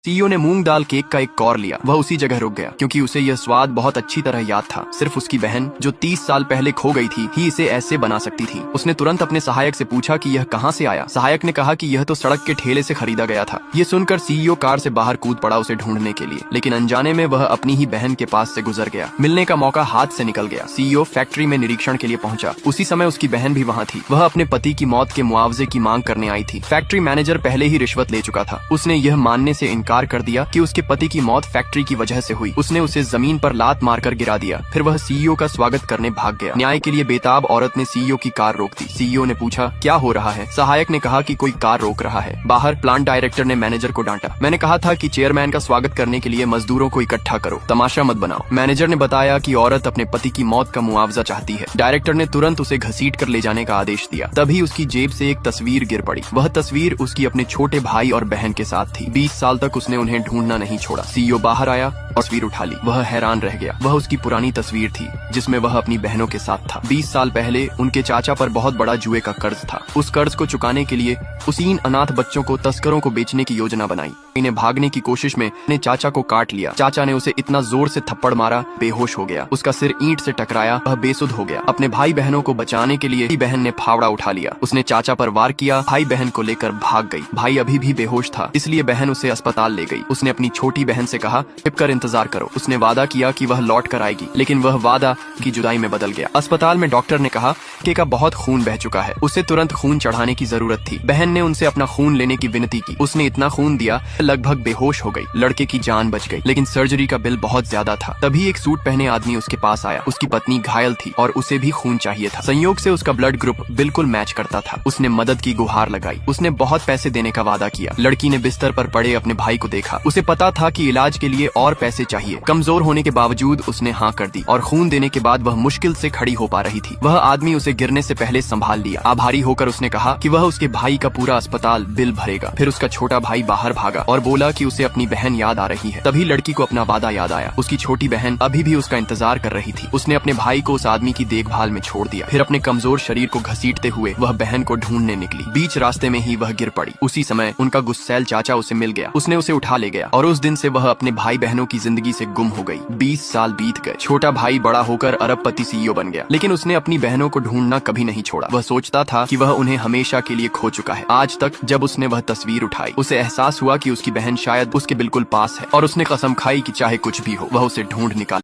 CEO ने मूंग दाल cake का एक कौर लिया। वह उसी जगह रुक गया क्योंकि उसे यह स्वाद बहुत अच्छी तरह याद था। सिर्फ उसकी बहन जो 30 साल पहले खो गई थी ही इसे ऐसे बना सकती थी। उसने तुरंत अपने सहायक से पूछा कि यह कहाँ से आया। सहायक ने कहा कि यह तो सड़क के ठेले से खरीदा गया था। ये सुनकर सीईओ कार से बाहर कूद पड़ा उसे ढूंढने के लिए, लेकिन अनजाने में वह अपनी ही बहन के पास से गुजर गया। मिलने का मौका हाथ से निकल गया। सीईओ फैक्ट्री में निरीक्षण के लिए पहुंचा। उसी समय उसकी बहन भी वहाँ थी। वह अपने पति की मौत के मुआवजे की मांग करने आई थी। फैक्ट्री मैनेजर पहले ही रिश्वत ले चुका था। उसने यह मानने से इनकार कर दिया कि उसके पति की मौत फैक्ट्री की वजह से हुई। उसने उसे जमीन पर लात मारकर गिरा दिया। फिर वह सीईओ का स्वागत करने भाग गया। न्याय के लिए बेताब औरत ने सीईओ की कार रोक दी। सीईओ ने पूछा, क्या हो रहा है? सहायक ने कहा कि कोई कार रोक रहा है। बाहर प्लांट डायरेक्टर ने मैनेजर को डांटा। मैंने कहा था कि चेयरमैन का स्वागत करने के लिए मजदूरों को इकट्ठा करो, तमाशा मत बनाओ। मैनेजर ने बताया कि औरत अपने पति की मौत का मुआवजा चाहती है। डायरेक्टर ने तुरंत उसे घसीट कर ले जाने का आदेश दिया। तभी उसकी जेब से एक तस्वीर गिर पड़ी। वह तस्वीर उसकी अपने छोटे भाई और बहन के साथ थी। 20 साल तक उसने उन्हें ढूंढना नहीं छोड़ा। सीईओ बाहर आया और तस्वीर उठा ली। वह हैरान रह गया। वह उसकी पुरानी तस्वीर थी जिसमें वह अपनी बहनों के साथ था। 20 साल पहले उनके चाचा पर बहुत बड़ा जुए का कर्ज था। उस कर्ज को चुकाने के लिए उस 3 अनाथ बच्चों को तस्करों को बेचने की योजना बनाई। इन्हें भागने की कोशिश में ने चाचा को काट लिया। चाचा ने उसे इतना जोर से थप्पड़ मारा, बेहोश हो गया। उसका सिर ईंट से टकराया, वह बेसुध हो गया। अपने भाई बहनों को बचाने के लिए बहन ने फावड़ा उठा लिया। उसने चाचा पर वार किया। भाई बहन को लेकर भाग गई। भाई अभी भी बेहोश था, इसलिए बहन उसे अस्पताल ले गई। उसने अपनी छोटी बहन से कहा, छिपकर इंतजार करो। उसने वादा किया कि वह लौट कर आएगी, लेकिन वह वादा की जुदाई में बदल गया। अस्पताल में डॉक्टर ने कहा कि का बहुत खून बह चुका है, उसे तुरंत खून चढ़ाने की जरूरत थी। बहन ने उनसे अपना खून लेने की विनती की। उसने इतना खून दिया, लगभग बेहोश हो गई। लड़के की जान बच गई, लेकिन सर्जरी का बिल बहुत ज्यादा था। तभी एक सूट पहने आदमी उसके पास आया। उसकी पत्नी घायल थी और उसे भी खून चाहिए था। संयोग से उसका ब्लड ग्रुप बिल्कुल मैच करता था। उसने मदद की गुहार लगाई। उसने बहुत पैसे देने का वादा किया। लड़की ने बिस्तर पर पड़े अपने भाई को देखा। उसे पता था कि इलाज के लिए और पैसे चाहिए। कमजोर होने के बावजूद उसने हाँ कर दी और खून देने के बाद वह मुश्किल से खड़ी हो पा रही थी। वह आदमी उसे गिरने से पहले संभाल लिया। आभारी होकर उसने कहा कि वह उसके भाई का पूरा अस्पताल बिल भरेगा। फिर उसका छोटा भाई बाहर भागा और बोला कि उसे अपनी बहन याद आ रही है। तभी लड़की को अपना वादा याद आया। उसकी छोटी बहन अभी भी उसका इंतजार कर रही थी। उसने अपने भाई को उस आदमी की देखभाल में छोड़ दिया। फिर अपने कमजोर शरीर को घसीटते हुए वह बहन को ढूंढने निकली। बीच रास्ते में ही वह गिर पड़ी। उसी समय उनका गुस्सैल चाचा उसे मिल गया। उसने उसे उठा ले गया और उस दिन से वह अपने भाई बहनों की जिंदगी से गुम हो गई। 20 साल बीत गए। छोटा भाई बड़ा होकर अरबपति सीईओ बन गया, लेकिन उसने अपनी बहनों को ढूंढना कभी नहीं छोड़ा। वह सोचता था कि वह उन्हें हमेशा के लिए खो चुका है। आज तक जब उसने वह तस्वीर उठाई, उसे एहसास हुआ कि उसकी बहन शायद उसके बिल्कुल पास है और उसने कसम खाई कि चाहे कुछ भी हो वह उसे ढूंढ निकाले।